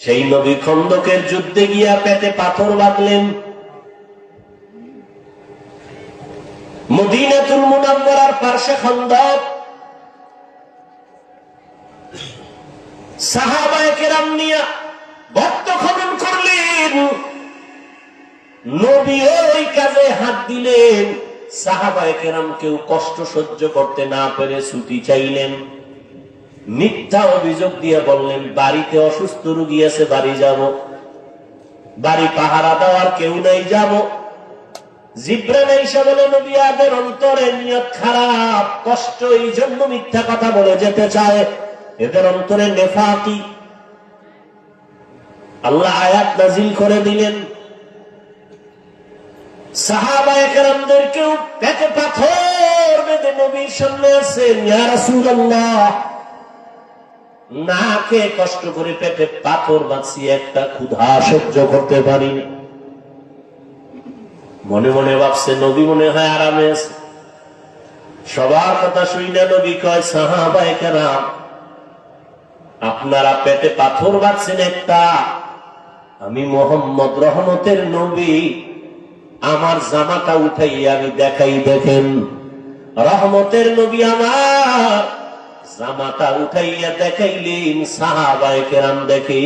সেই নবী খন্দকের যুদ্ধে গিয়া পেটে পাথর বাঁধলেন। মদিনাতুল মুনাওয়ারার পার্শ্বে খন্দক, সাহাবায়ে কেরাম নিয়া গর্ত খনন করলেন। নবী ওই কাজে হাত দিলেন। সাহাবায়ে কেরাম কেউ কষ্ট সহ্য করতে না পেরে ছুটি চাইলেন। মিথ্যা অভিযোগ দিয়ে বললেন, বাড়িতে অসুস্থ রোগী আছে, বাড়ি যাব, বাড়ি পাহারা দেওয়ার কেউ নাই, যাব। জিব্রাইল এসে বলে, নবী আদের অন্তরে নিয়ত খারাপ, কষ্ট, এই জন্য মিথ্যা কথা বলে যেতে চায়, এদের অন্তরে নেফাকি। আল্লাহ আয়াত নাজিল করে দিলেন, সাহাবায়ে কেরামদেরকেও পেটে পাথর বেঁধে নবীর সামনে আছেন, ইয়া রাসূলুল্লাহ, না খেয়ে কষ্ট করে পেটে পাথর বাঁধছি, একটা ক্ষুধা সহ্য করতে পারিনি। মনে মনে ভাবছে নবী মনে হয় আরামে আছে। সবার কথা শুনে নবী কয়, সাহাবায়ে কেরাম, আপনারা পেটে পাথর বাঁধছেন একটা, আমি মুহাম্মদ রহমতের নবী, আমার জামাটা উঠাইয়া আমি দেখাই, দেখেন। রহমতের নবী আমার জামাটা উঠাইয়া দেখাইলেন। সাহাবায়ে কেরাম দেখি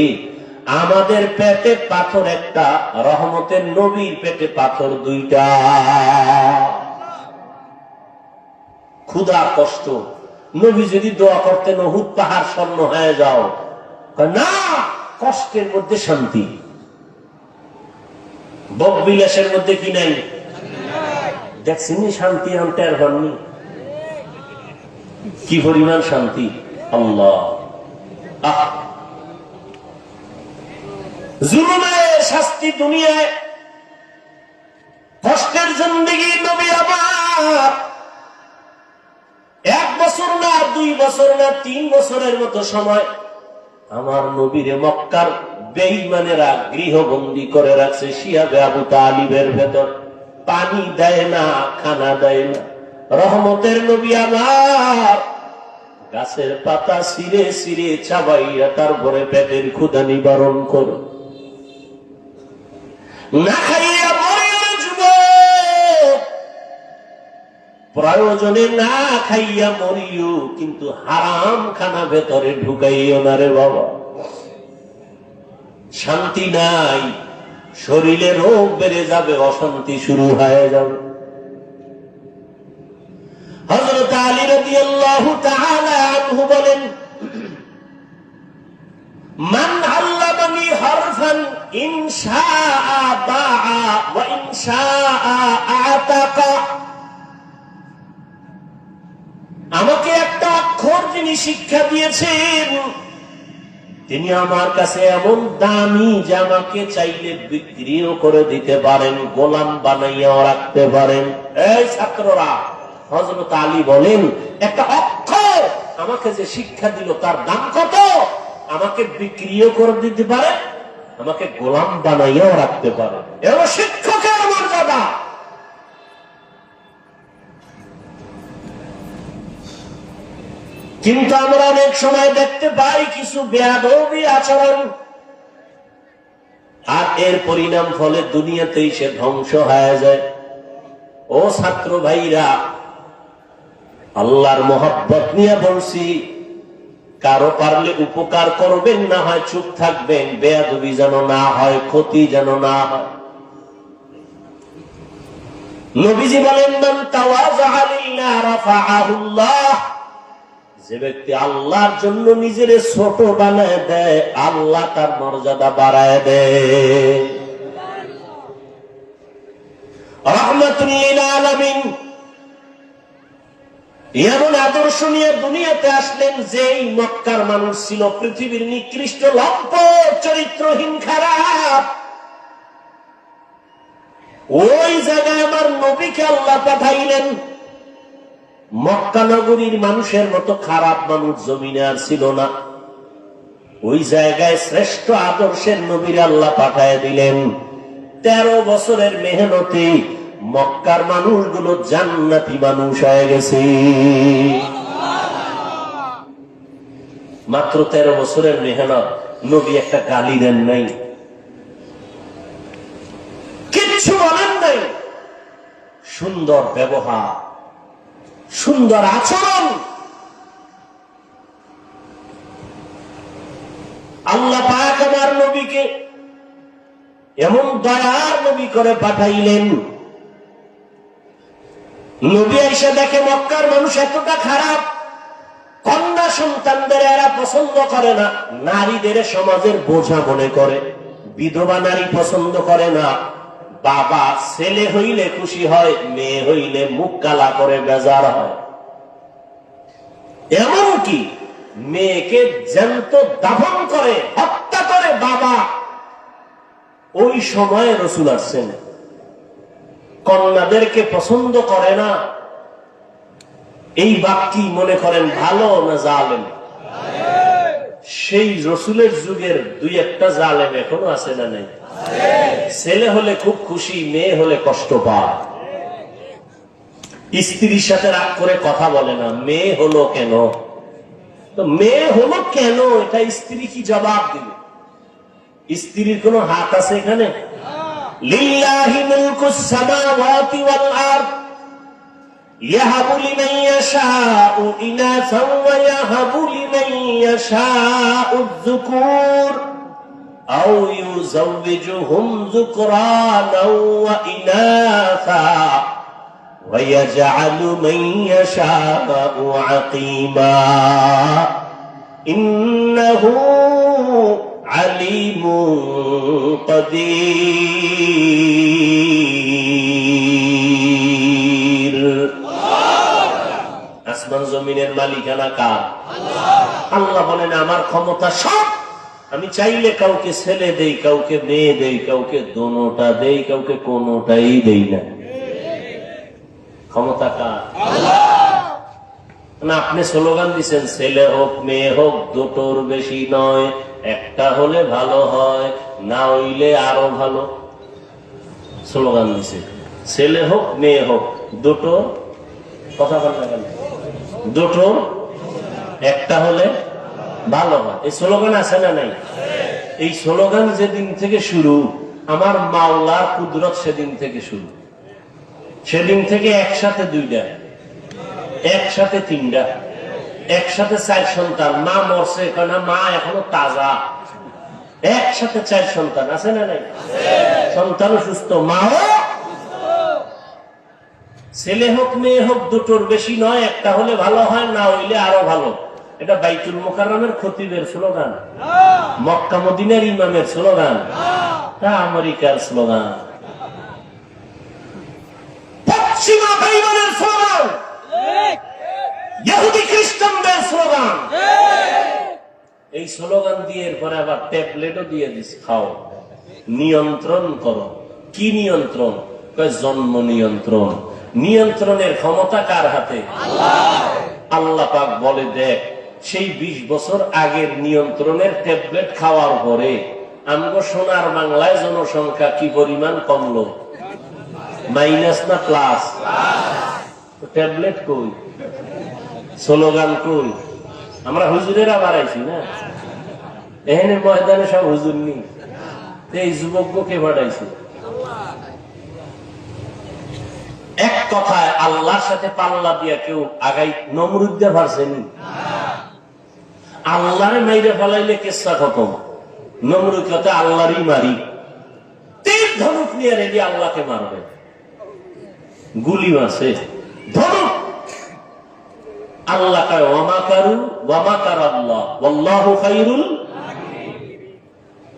আমাদের পেটে পাথর একটা, রহমতের নবীর পেটে পাথর দুইটা। ক্ষুধা কষ্ট, নবী যদি দোয়া করতেন উহুদ পাহাড় স্বর্ণ হয়ে যাও, না, কষ্টের মধ্যে শান্তি। ভোগ বিলাসের মধ্যে কি নাই? দেখছেন শান্তি, আনতে আর হননি, কি পরিমাণ শান্তি। আল্লাহ, জুলুমের শাস্তি দুনিয়ায়, কষ্টের জিন্দেগি। নবী আমার 1 বছর না, 2 বছর না, 3 বছরের মতো সময় আমার নবীরে মক্কার বেঈমানেরা গৃহবন্দী করে রাখছে শিয়াবে আবু তালিবের ভেতর। পানি দেয় না, খানা দেয় না। রহমতের নবী আমার গাছের পাতা ছিঁড়ে ছিঁড়ে চাবাইয়া তারপরে পেটের ক্ষুধা নিবারণ করো। না খাইয়া মরিও যুবক, প্রয়োজনে না খাইয়া মরিও, কিন্তু হারাম খানা ভেতরে ঢুকাইও না রে বাবা। শান্তি নাই, শরীরে রোগ বেড়ে যাবে, অশান্তি শুরু হয়ে যাবে। হযরত আলী রাদিয়াল্লাহু তাআলা আনহু বলেন, মান আল্লামানি হারফান ইন শাআ বাআ ওয়া ইন শাআ আতাকা, আমাকে একটা অক্ষর যিনি শিক্ষা দিয়েছেন, তিনি আমার কাছে এমন দামি যে আমাকে চাইলে বিক্রিও করে দিতে পারেন, গোলাম বানাইয়াও রাখতে পারেন। এই ছাত্ররা, হযরত আলী বলেন, একটা অক্ষর আমাকে যে শিক্ষা দিল তার দাম কত? আমাকে বিক্রিও করে দিতে পারে, আমাকে গোলাম বানাইয়াও রাখতে পারে। এর শিক্ষকের মর্যাদা। কিন্তু আমরা অনেক সময় দেখতে পাই কিছু বেয়াদবি আচরণ, আর এর পরিণাম ফলে দুনিয়াতেই সে ধ্বংস হয়ে যায়। ও ছাত্র ভাইরা, আল্লাহর মহব্বত নিয়ে বলছি, কারো পারলে উপকার করবেন, না হয় চুপ থাকবেন, বেয়াদবি যেন না হয়, ক্ষতি যেন না হয়। নবীজি বলেন, মান তাওয়াযা লিল্লাহ রাফাআহুল্লাহ, যে ব্যক্তি আল্লাহর জন্য নিজের ছোট বানায় দেয়, আল্লাহ তার মর্যাদা বাড়ায় দেয়। রাহমাতুল লিল আলামিন এমন আদর্শ নিয়ে দুনিয়াতে আসলেন, যেই মক্কার মানুষ ছিল পৃথিবীর নিকৃষ্ট, লম্পট, চরিত্রহীন, খারাপ। ওই জায়গায় আমার নবীকে আল্লাহ পাঠাইলেন। মক্কা নগরীর মানুষের মতো খারাপ মানুষ জমিনে আর ছিল না। ওই জায়গায় শ্রেষ্ঠ আদর্শের নবীর আল্লাহ পাঠায় দিলেন। 13 বছরের মেহনতে মক্কার মানুষগুলো জান্নাতি মানুষ হয়ে গেছে। মাত্র 13 বছরের মেহনত, নবী একটা গালি দেন নাই, কিচ্ছু বলেন নাই। সুন্দর ব্যবহার, সুন্দর আচরণ। আল্লাহ পাক আমার নবীকে এমন দয়ার নবী করে পাঠাইলেন, নবী এসে দেখে মক্কার মানুষ এতটা খারাপ, কন্যা সন্তানদের এরা পছন্দ করে না, নারীদের সমাজের বোঝা মনে করে, বিধবা নারী পছন্দ করে না। বাবা ছেলে হইলে খুশি হয়, মেয়ে হইলে মুখ কালা করে বেজার হয়। এমনকি মেয়েকে জ্যান্ত দাফন করে, হত্যা করে বাবা। ওই সময়ে রসুল আসছেন, কন্যাদেরকে পছন্দ করে না। এই বাক্যি মনে করেন ভালো না জালেম? সেই রসুলের যুগের দুই একটা জালেম এখনো আছে না নাই? ছেলে হলে খুব খুশি, মেয়ে হলে কষ্ট পায়। স্ত্রীর সাথে রাগ করে কথা বলে না, মেয়ে হলো কেন? তো মেয়ে হলো কেন, এটা স্ত্রী কি জবাব দিবে? স্ত্রীর কোন হাত আছে এখানে? লিল্লাহি মুলকুস সামাওয়াতি ওয়াল আরদ ইয়াহাবু লিমান ইয়াশাউ ইনাসান ওয়া ইয়াহাবু লিমান ইয়াশাউ যুকুর আও ইউযাওবিজুহুম যুকরানাও ওয়া ইনাসা ওয়া ইয়াজআলু মান ইয়াশাউ আকিমা ইন্নাহু আলিমুন কাদির। আসমান জমিনের মালিকানা কার? আল্লাহ বলেন আমার ক্ষমতা সব, আমি চাইলে কাউকে ছেলে দেই, কাউকে মেয়ে দেই, কাউকে দোনোটা দেই, কাউকে কোনোটাই দেই না। ক্ষমতা কার? না আপনি স্লোগান দিচ্ছেন ছেলে হোক মেয়ে হোক দুটোর বেশি নয়, একটা হলে ভালো হয়, না হইলে আরো ভালো। স্লোগান দিছে ছেলে হোক মেয়ে হোক দুটো, কথা বল না কেন? দুটো একটা হলে ভালো হয়, এই স্লোগান আছে না নাই? এই স্লোগান যেদিন থেকে শুরু, আমার মাওলার কুদরত সেদিন থেকে শুরু। সেদিন থেকে একসাথে দুইটা, একসাথে তিনটা, একসাথে চার সন্তান। মা মরছে কেন? মা এখনো তাজা। একসাথে চার সন্তান আছে না নাই? সন্তানও সুস্থ, মাও। ছেলে হোক মেয়ে হোক দুটোর বেশি নয়, একটা হলে ভালো হয়, না হইলে আরো ভালো। এটা বাইতুল মুকাররমের খতিবের স্লোগান, মক্কা মদিনার ইমামের স্লোগান, আমেরিকার স্লোগান, পশ্চিমা বেঈমানের স্লোগান, ইহুদি খ্রিস্টানদের স্লোগান। এই স্লোগান দিয়ে এরপরে আবার ট্যাবলেটও দিয়ে দিচ্ছে, খাও, নিয়ন্ত্রণ করো। কি নিয়ন্ত্রণ? জন্ম নিয়ন্ত্রণ। নিয়ন্ত্রণের ক্ষমতা কার হাতে? আল্লাহ পাক বলে দেখ, সেই 20 বছর আগের নিয়ন্ত্রণের ট্যাবলেট খাওয়ার পরে আমগো সোনার বাংলায় জনসংখ্যা কি পরিমাণ কমলো? মাইনাস না প্লাস? ট্যাবলেট কই, স্লোগান কই? আমরা হুজুরেরা বাড়াইছি না, এখানে ময়দানে সব হুজুর নি, এই যুবককে বাড়াইছি। এক কথায় আল্লাহর সাথে পাল্লা দিয়া কেউ আগাই নমরুদ দিয়ে পারছেনি? আল্লাহরে মাইরে ফেলাইলে কেসা খতম। নমরুদ কথা আল্লাহরই মারি, তীর ধনুক নিয়ে রেডি আল্লাহকে মারবে, গুলি আছে ধনুক। আল্লাহ কয় ওয়ামা কারু ওয়ামা কার আল্লাহ ওয়াল্লাহু খায়রুল।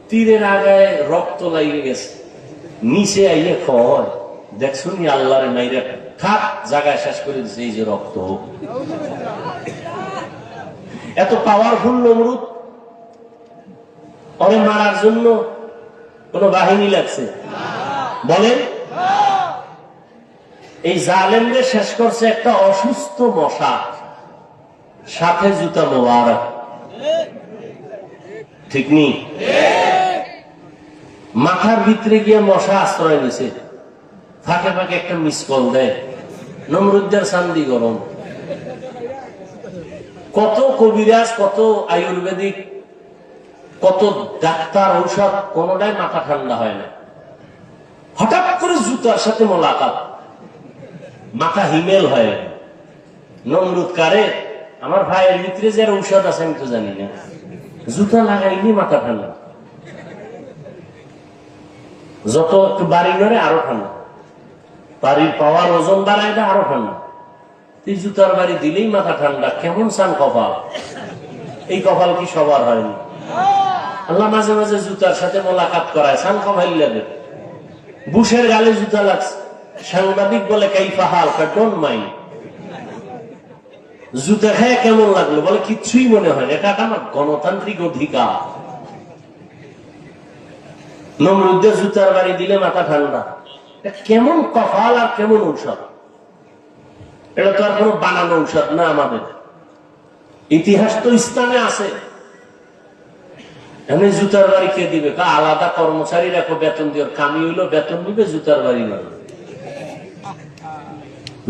তীরের আগায় রক্ত লাগিয়ে গেছে, নিচে আইয়ে কয় দেখছো নি আল্লাহরে মাইরা খাপ জায়গায় শেষ করে দিচ্ছে, এই যে রক্ত। এত পাওয়ারফুল নমরুদ, ওরে মারার জন্য কোন বাহিনী লাগছে? বলেন, এই জালেমদের শেষ করছে একটা অসুস্থ মশা, সাথে জুতা মোবারক। ঠিক নি? মাথার ভিতরে গিয়ে মশা আশ্রয় নিছে, ফাঁকে ফাঁকে একটা মিস কল দেয়, নমরুদ্দের শান্তি গরম। কত কবিরাজ, কত আয়ুর্বেদিক কত ডাক্তার ঔষধ, কোনটাই মাথা ঠান্ডা হয় না। হঠাৎ করে জুতার সাথে মোলাকাত, মাথা হিমেল হয়। নমরুদ কারে, আমার ভাইয়ের ভিতরে যে ঔষধ আছে আমি তো জানি না, জুতা লাগাইনি মাথা ঠান্ডা। যত একটু বাড়ি নড়ে আরো ঠান্ডা, বাড়ির পাওয়ার ওজন বাড়ায় দেয় আরো ঠান্ডা। তুই জুতার বাড়ি দিলেই মাথা ঠান্ডা, কেমন সান কপাল। এই কপাল কি সবার হয়নি? আল্লাহ মাঝে মাঝে জুতার সাথে মোলাকাত করায়, সান কপাল লাগে। বুশের গালে জুতা লাগছে, সাংবাদিক বলে কাইফা হাল, ডোন্ট মাইন্ড। জুতা খায় কেমন লাগলো, বলে কিচ্ছুই মনে হয় না, এটা আমার গণতান্ত্রিক অধিকার। নমরুদ্দের জুতার বাড়ি দিলে মাথা ঠান্ডা, কেমন কপাল আর কেমন ঔষধ। এটা তো আর কোনো বানানো ঔষধ না, আমাদের ইতিহাস তো ইসলামে আছে। এমনি জুতার বাড়ি কে দিবে? আলাদা কর্মচারী রাখো, বেতন দিয়ে, কামি হইলো বেতন নিবে, জুতার বাড়ি নয়।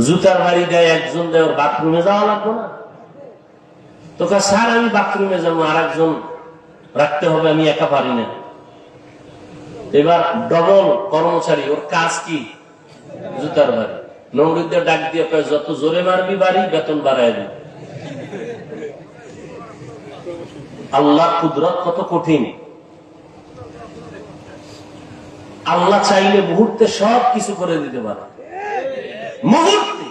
জুতার বাড়ি দেয় একজন, দেয় ওর বাথরুমে যাওয়া লাগবে না তো? স্যার আমি বাথরুমে যাবো, আর একজন রাখতে হবে, আমি একা পারি না। এবার ডবল কর্মচারী, ওর কাজ কি? জুতার বাড়ি। নমরুদ্দের ডাক দিয়ে কয়, যত জোরে মারবি বাড়ি, বেতন বাড়ায় দিবি। আল্লাহ কুদরত কত কঠিন। আল্লাহ চাইলে মুহূর্তে সব কিছু করে দিতে পারে। মুহূর্তে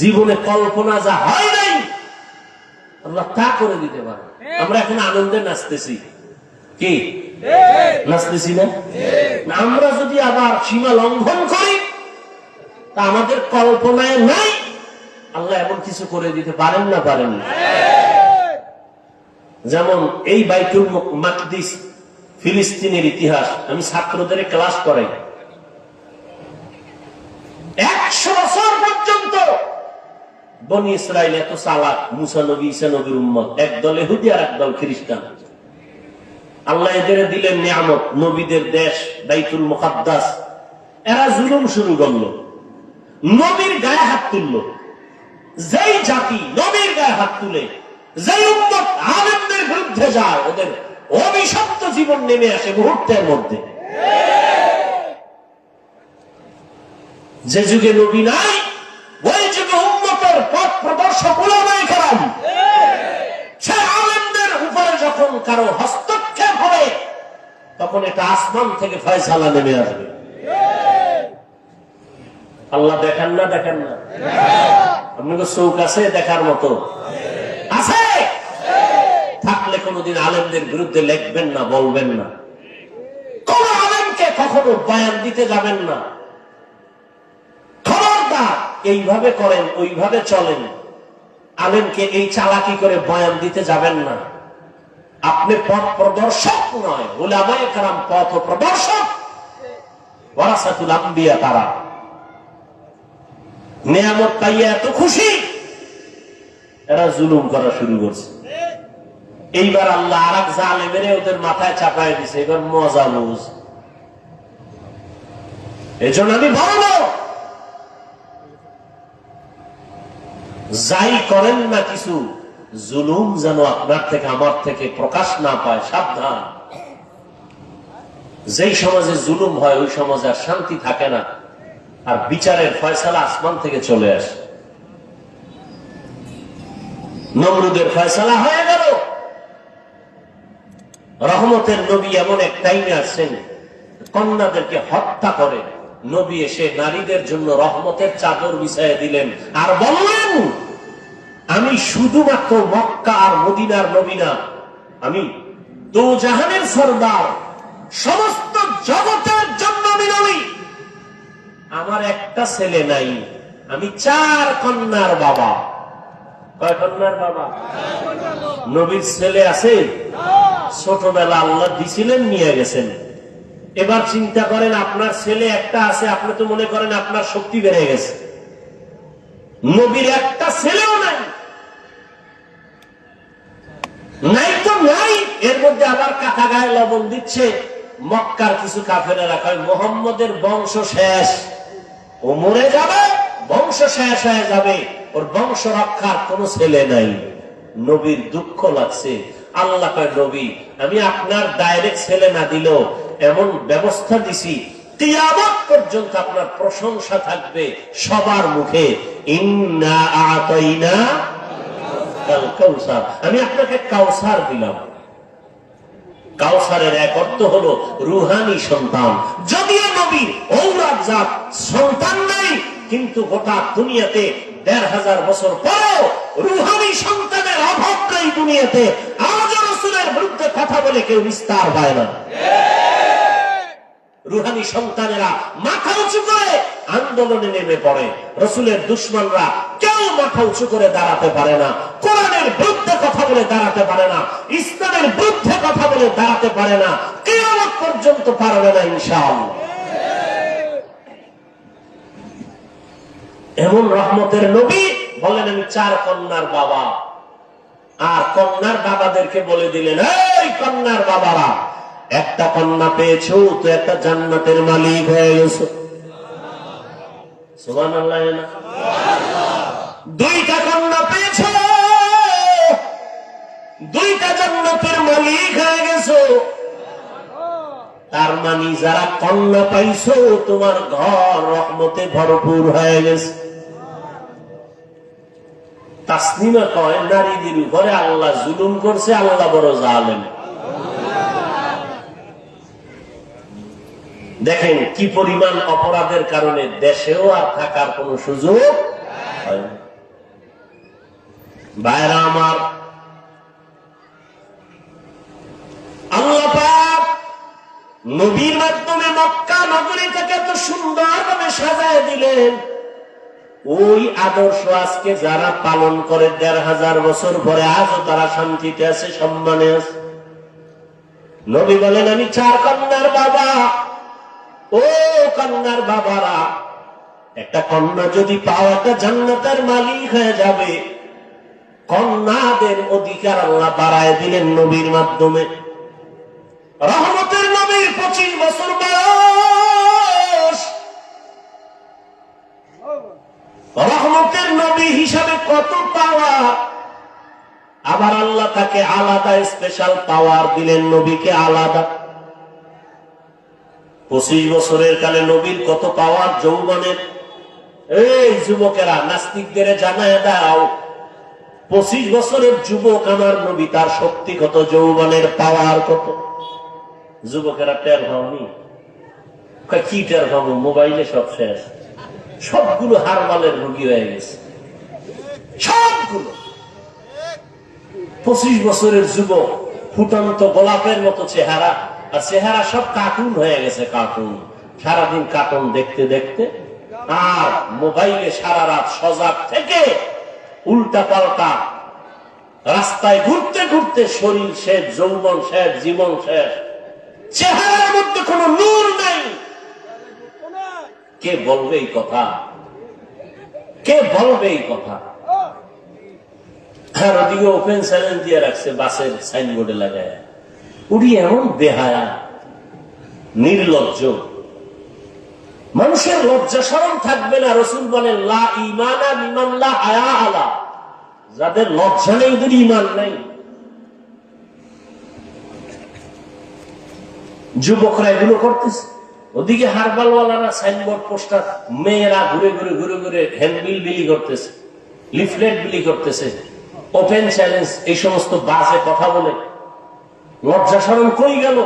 জীবনে কল্পনা যা হয় নাই, আল্লাহ তা করে দিতে পারে। আমরা এখন আনন্দে নাচতেছি, কি নাচতেছি না? আমরা যদি আবার সীমা লঙ্ঘন করি, তা আমাদের কল্পনায় নাই, আল্লাহ এমন কিছু করে দিতে পারেন না? পারেন না। যেমন এই বাইতুল মাকদিস, ফিলিস্তিনের ইতিহাস আমি ছাত্রদের ক্লাস করাই। 100 বছর পর্যন্ত বনি ইসরাইল এত চালাক, মুসা নবী, ঈসা নবীর উম্মত, একদল ইহুদি আর একদল খ্রিস্টান। আল্লাহ এদের দিলেন নিয়ামত, নবীদের দেশ বাইতুল মুকাদ্দাস। এরা জুলুম শুরু করলো, নবীর গায়ে হাত তুললো। যেই জাতি নবীর গায়ে হাত তুলে, যেই উম্মত আলেমদের বিরুদ্ধে যায়, ওদের অভিশপ্ত জীবন নেমে আসে মুহূর্তের মধ্যে। যে যুগে নবী নাই, ওই যুগে উম্মতের পথ প্রদর্শক উলামায়ে কেরাম, সে আলেমদের উপরে যখন কারো হস্তক্ষেপ হবে, তখন এটা আসমান থেকে ফয়সালা নেমে আসবে। আল্লাহ দেখেন না? দেখেন না? আপনাকে চোখ আছে দেখার মতো? আছে। থাকলে কোনদিন আলেমদের বিরুদ্ধে লিখবেন না, বলবেন না। কোন আলেমকে কখনো বয়ান দিতে যাবেন না। খবরদার, এইভাবে করেন, ওইভাবে চলেন, আলেমকে এই চালাকি করে বয়ান দিতে যাবেন না। আপনি পথ প্রদর্শক নয়, উলামায়ে কেরাম পথ প্রদর্শক, ওয়ারাসাতুল আম্বিয়া। তারা নিয়ামত পাইয়া এত খুশি, এরা জুলুম করা শুরু করছে। এইবার আল্লাহ আর এক জালেমেরে ওদের মাথায় চাপায় দিছে। এবার মজা বুঝ। এজন্য আমি বলবো, যাই করেন না কিছু, জুলুম যেন আপনার থেকে আমার থেকে প্রকাশ না পায়, সাবধান। যেই সমাজে জুলুম হয়, ওই সমাজে আর শান্তি থাকে না, আর বিচারের ফয়সালা আসমান থেকে চলে আসে। নমরুদের ফয়সালা হয়ে গেল। রহমতের নবী এমন এক টাইমে আসছেন, কন্যাদেরকে হত্যা করে নবী এসে নারীদের জন্য রহমতের চাদর বিছাইয়ে দিলেন, আর বললেন, আমি শুধুমাত্র মক্কা আর মদিনার নবী না, আমি দো জাহানের সরদার, সমস্ত জগতের জন্য আমি নবী। আমার একটা ছেলে নাই, আমি 4 কন্যার বাবা। কয় কন্যার বাবা? নবীর ছেলে আছে? ছোটবেলা আল্লাহ দিছিলেন, নিয়ে গেছেন। এবার চিন্তা করেন, আপনার ছেলে একটা আছে, আপনি তো মনে করেন আপনার শক্তি বেড়ে গেছে। নবীর একটা ছেলেও নাই, নাই তো নাই। এর মধ্যে আবার কাটা গায়ে লবণ দিচ্ছে। মক্কার কিছু কাফেরেরা কয়, মুহাম্মদের বংশ শেষ, ও মরে যাবে, বংশ শেষ হয়ে যাবে, ওর বংশ রক্ষার কোন ছেলে নাই। নবীর দুঃখ লাগছে, আল্লাহ কয় নবী, আমি আপনার ডাইরেক্ট ছেলে না দিলেও এমন ব্যবস্থা দিছি কিয়ামত পর্যন্ত আপনার প্রশংসা থাকবে সবার মুখে, ইন্না আতাইনা কাল কাউসার, আমি আপনাকে কাউসার দিলাম। কাউসারের এক অর্থ হলো রুহানি সন্তান। যদিও নবীর ঔলাদ জাত সন্তান নাই, কিন্তু গোটা দুনিয়াতে ১৫০০ বছর পরেও রুহানি সন্তানের অভাব নাই দুনিয়াতে। আজও রাসূলের বিরুদ্ধে কথা বলে কেউ নিস্তার পায় না। রুহানি সন্তানেরা মাথা উঁচু করে আন্দোলনে নেমে পড়ে। রাসূলের দুশমনরা কেউ মাথা উঁচু করে দাঁড়াতে পারে না, কোরআনের বিরুদ্ধে কথা বলে দাঁড়াতে পারে না, ইসলামের বিরুদ্ধে কথা বলে দাঁড়াতে পারে না, কিয়ামত পর্যন্ত পারবে না ইনশাআল্লাহ। এমন রহমতের নবী বলেন, আমি 4 কন্যার বাবা। আর কন্যার বাবাদেরকে বলে দিলেন, এই কন্যার বাবারা, একটা কন্যা পেয়েছো তো একটা জান্নাতের মালিক হয়ে গেছো। সুবহানাল্লাহ। না, 2টা কন্যা পেয়েছো, 2টা জান্নাতের মালিক হয়ে গেছো। তার মানে যারা কন্যা পাইছো তোমার ঘর রহমতে ভরপুর হয়ে গেছে। তাসলিমা কয়, নারীদের উপরে আল্লাহ জুলুম করছে, আল্লাহ বড় জালেম। দেখেন কি পরিমাণ অপরাধের কারণে দেশেও আর থাকার কোন সুযোগ হয় না। ভাইরা আমার, আল্লাহ পাক নবীর মাধ্যমে মক্কা নগরীটাকে এত সুন্দরভাবে সাজায় দিলেন। ওই আদর্শ আজকে যারা পালন করে ১৫০০ বছর পরে আজও তারা শান্তিতে আছে, সম্মানে আছে। নবী বলেন, আমি 4 কন্যার বাবা। ও কন্যার বাবারা, একটা কন্যা যদি পাও একটা জান্নাতের মালিক হয়ে যাবে। কন্যাদের অধিকার আল্লাহ বাড়ায় দিলেন নবীর মাধ্যমে। রহমতের নবীর 25 বছর বয়স, রহমতের নবী হিসাবে কত পাওয়ার। আবার আল্লাহ তাকে আলাদা স্পেশাল পাওয়ার দিলেন, নবীকে আলাদা। 25 বছরের কালে নবীর কত পাওয়ার যৌবনের। এই যুবকেরা, নাস্তিকদের জানায় দাও, 25 বছরের যুবক আমার নবী, তার শক্তি কত, যৌবনের পাওয়ার কত। যুবকেরা টের পাওনি? কি টের পাবো? মোবাইলে সব শেষ, সবগুলো হারমালের রোগী হয়ে গেছে, সবগুলো। 25 বছরের যুবক, ফুটন্ত গোলাপের মতো চেহারা, আর চেহারা সব কার্টুন হয়ে গেছে, কার্টুন। সারাদিন কার্টুন দেখতে দেখতে আর মোবাইলে সারা রাত সজাগ থেকে উল্টা পাল্টা রাস্তায় ঘুরতে ঘুরতে শরীর শেষ, যৌবন শেষ, জীবন শেষ, চেহারার মধ্যে কোনো নূর নাই। কে বলবে এই কথা? কে বলবে এই কথা? আর ওদিকে ওপেন চ্যালেঞ্জ দিয়ে রাখছে বাসের সাইনবোর্ডে লাগায়। উনি এমন বেহায়া, নির্লজ্জ, মানুষের লজ্জা শরম থাকবে না। রাসূল বলেন, লা ঈমানা লিমান লা হায়া আলা, যাদের লজ্জা নেই ওদের ঈমান নাই। যুবকরা এগুলো করতেছে, ওদিকে হারবালওয়ালারা সাইনবোর্ড পোস্টার, মেয়েরা ঘুরে ঘুরে ঘুরে ঘুরে হ্যান্ডবিল বিলি করতেছে, লিফলেট বিলি করতেছে, ওপেন চ্যালেঞ্জ, এই সমস্ত বাসে কথা বলে। লজ্জা শরম কই গেল?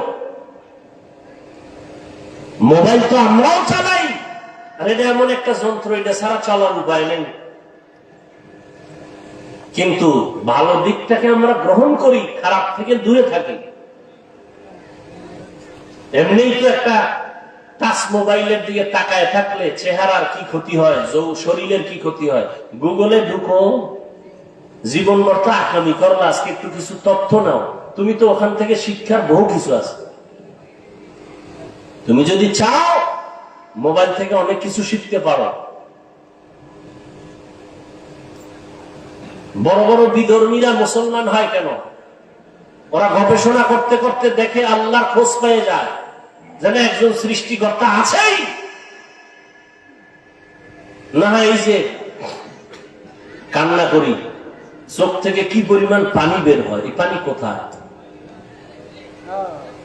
মোবাইল তো আমরাও চালাই, আর এটা এমন একটা যন্ত্র, এটা ছাড়া চলার উপায় নেই। কিন্তু ভালো দিকটাকে আমরা গ্রহণ করি, খারাপ থেকে দূরে থাকি। এমনিই তো একটা টাচ মোবাইলের দিকে তাকায় থাকলে চেহারার কি ক্ষতি হয়, শরীরের কি ক্ষতি হয়। গুগলে ঢুকো, জীবন মর্ত আকামি করলা, আজকে একটু কিছু তথ্য নাও, তুমি তো ওখান থেকে শিক্ষার বহু কিছু আছে। তুমি যদি চাও মোবাইল থেকে অনেক কিছু শিখতে পারো। বড় বড় বিধর্মীরা মুসলমান হয় কেন? ওরা গবেষণা করতে করতে দেখে আল্লাহর খোঁজ পেয়ে যায়, যেন একজন সৃষ্টিকর্তা আছেই। না এই যে কান্না করি, চোখ থেকে কি পরিমাণ পানি বের হয়, এই পানি কোথায়?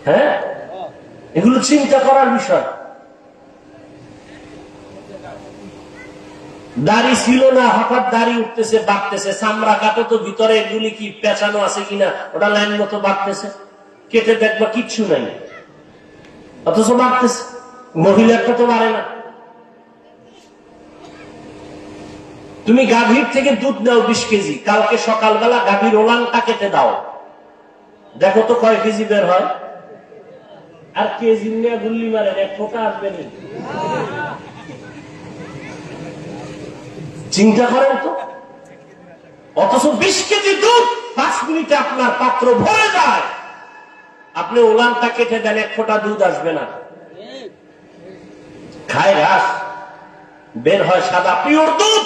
হ্যাঁ, এগুলো চিন্তা করার বিষয়। দাড়ি ছিল না, হঠাৎ দাড়ি উঠতেছে, বাড়তেছে, চামড়া কাটো তো ভিতরে এগুলি কি পেঁচানো আছে কিনা ওটা লাইন মতো বাড়তেছে, কেটে দেখবা কিচ্ছু নাই, অথচ বাড়তেছে। মহিলারটা তো বাড়ে না। তুমি গাভীর থেকে দুধ নাও 20 কেজি, কালকে সকালবেলা গাভীর ওলানটা কেটে দাও, দেখো তো কয় কেজি বের হয়। আর কেজি নিয়ে গুল্লি মারেন, এক ফোঁটা আসবে না। চিন্তা করেন তো। অথচ 20 কেজি দুধ 5 মিনিটে আপনার পাত্র ভরে যায়, আপনি ওলানটা কেটে দেন, এক ফোঁটা দুধ আসবে না। খায় ঘাস, বের হয় সাদা পিওর দুধ।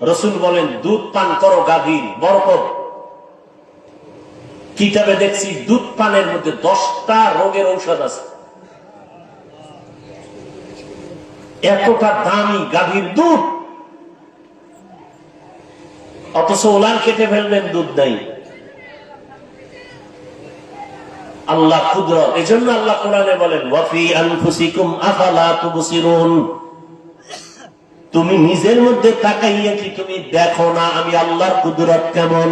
রসুল বলেন দুধ পান করো গাভীর, বরকত। কিতাবে দেখছি দুধ পানের মধ্যে 10টা রোগের ঔষধ আছে। এতটা দামি গাভীর দুধ, অথচ ওলান কেটে ফেলবেন, দুধ নাই। আল্লাহ কুদরত। এজন্য আল্লাহ কোরআনে বলেন ওয়াফি আনফুসিকুম আফালা তুবসিরুন, তুমি নিজের মধ্যে তাকাইয়া কি তুমি দেখো না আমি আল্লাহর কুদরত কেমন।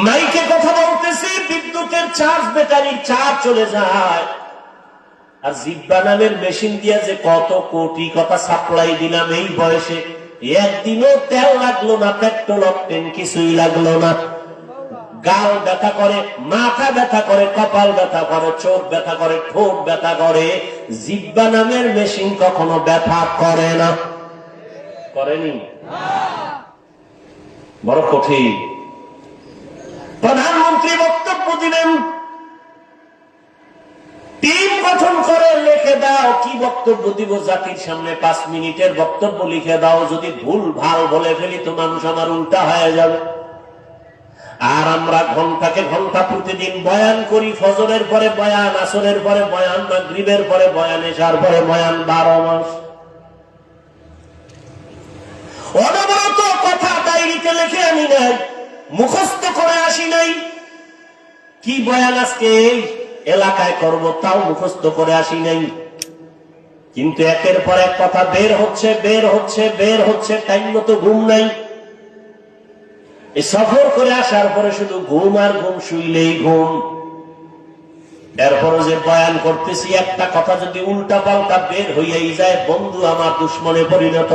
মাইকে কথা বলতেছি, বিদ্যুতের চার্জ, ব্যাটারির চার্জ চলে যায়, আর জিব্বা নামের মেশিন দিয়ে যে কত কোটি কথা সাপ্লাই দিলাম এই বয়সে, একদিনও তেল লাগলো না, পেট্রোল অকটেন কিছুই লাগলো না। গাল ব্যথা করে, মাথা ব্যথা করে, কপাল ব্যথা করে, চোখ ব্যথা করে, ঠোঁট ব্যথা করে, জিব্বা নামের মেশিন কখনো ব্যথা করে না। করেনি? বড় কঠিন। প্রধানমন্ত্রী বক্তব্য দিলেন, টিম গঠন করে লিখে দাও কি বক্তব্য দিব জাতির সামনে, 5 মিনিটের বক্তব্য লিখে দাও, যদি ভুল ভাল বলে ফেলি তো মানুষ আমার উল্টা হয়ে যাবে। আর আমরা ঘন্টাকে ঘন্টা প্রতিদিন বয়ান করি, ফজরের পরে বয়ান, আসরের পরে বয়ান, মাগরিবের পরে বয়ান, এশার পরে বয়ান, 12 মাস অনবরত কথা ডায়েরিতে লিখে আনি নাই, মুখস্থ করে আসি নাই। কি বয়ান আজকে এই এলাকায় করব তাও মুখস্থ করে আসি নাই, কিন্তু একের পর এক কথা বের হচ্ছে, বের হচ্ছে, বের হচ্ছে, টাইম মতো ঘুম নাই। এই সফর করে আসার পরে শুধু ঘুম আর ঘুম, শুইলেই ঘুম। এরপরে যে বয়ান করতেছি, একটা কথা যদি উল্টা পাল্টা বের হইয়াই যায়, বন্ধু আমার দুশ্মনে পরিণত।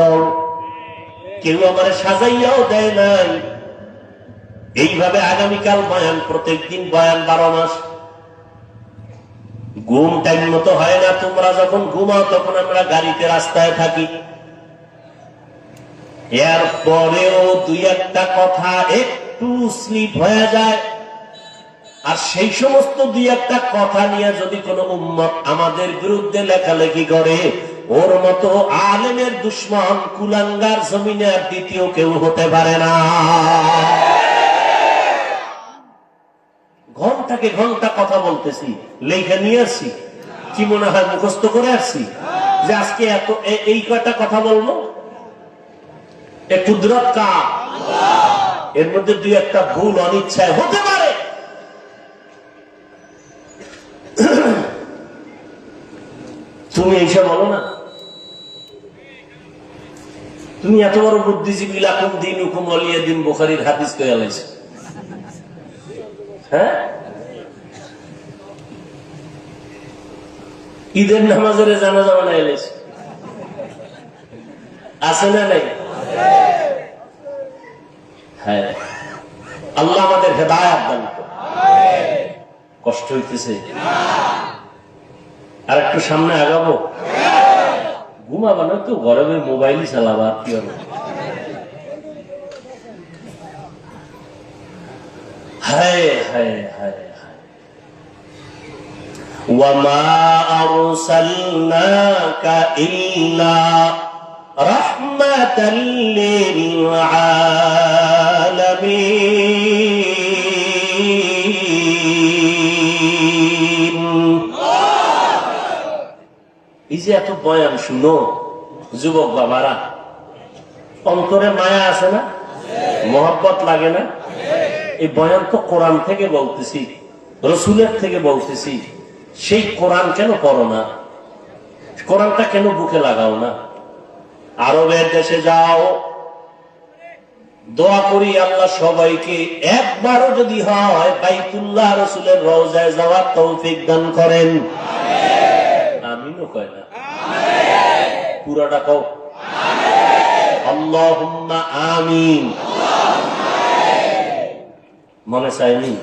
কেউ আমার সাজাইয়াও দেয় নাই। এইভাবে আগামীকাল বয়ান, প্রত্যেকদিন বয়ান, 12 মাস। ঘুম টাইম মতো হয় না। তোমরা যখন ঘুমাও তখন আমরা গাড়িতে, রাস্তায় থাকি। এরপরেও 2-1টা কথা একটু স্লিপ হয়ে যায়, আর সেই সমস্ত 2-1টা কথা নিয়ে যদি কোনো উম্মত আমাদের বিরুদ্ধে লেখালেখি করে, ওর মতো আলেমের দুশ্মন কুলাঙ্গার জমিনে আর দ্বিতীয় কেউ হতে পারে না। ঘন্টাকে ঘন্টা কথা বলতেছি, লেখা নিয়ে আসছি, কি মনে হয় মুখস্থ করে আসছি যে আজকে এত এই কয়টা কথা বলবো? এ কুদরত কার? এর মধ্যে 2-1টা ভুল অনিচ্ছায় হতে পারে। তুমি এইসব বলো না। তুমি এত বড় বুদ্ধিজীবী, লাকুম দীনুকুম ওয়ালিয়া দীন, বুখারীর হাদিস কইয়া লাইছ। হ্যাঁ, ঈদের নামাজের জানাজা বানাই লাইছ, আছে না নাই? হ্যাঁ, আল্লাহ আমাদের হেদায়েত দান করুন। কষ্ট হইতেছে? আর একটু সামনে আগাবো। ঘুমাবা না তো, গরমে মোবাইলই চালাবা, কি হবে? হায় হায় হায় হায়। ওয়ামা আরসালনাকা ইল্লা রাহমাতাল লিল আলামিন। এই যে এত বয়ান শুনো যুবক বাবারা, অন্তরে মায়া আছে না? মহব্বত লাগে না? এই বয়ান তো কোরআন থেকে বলতেছি, রসুলের থেকে বলতেছি, সেই কোরআন কেন পড়ো না? কোরআনটা কেন বুকে লাগাও না? আরবের দেশে যাও, দোয়া করি আল্লাহ সবাইকে একবারও যদি হয় বাইতুল্লাহ রসুলের রওজায় যাওয়ার তৌফিক দান করেন। আমিনও কয় না, পুরাটা কও আল্লাহুম্মা আমিন। মনে চায়নি?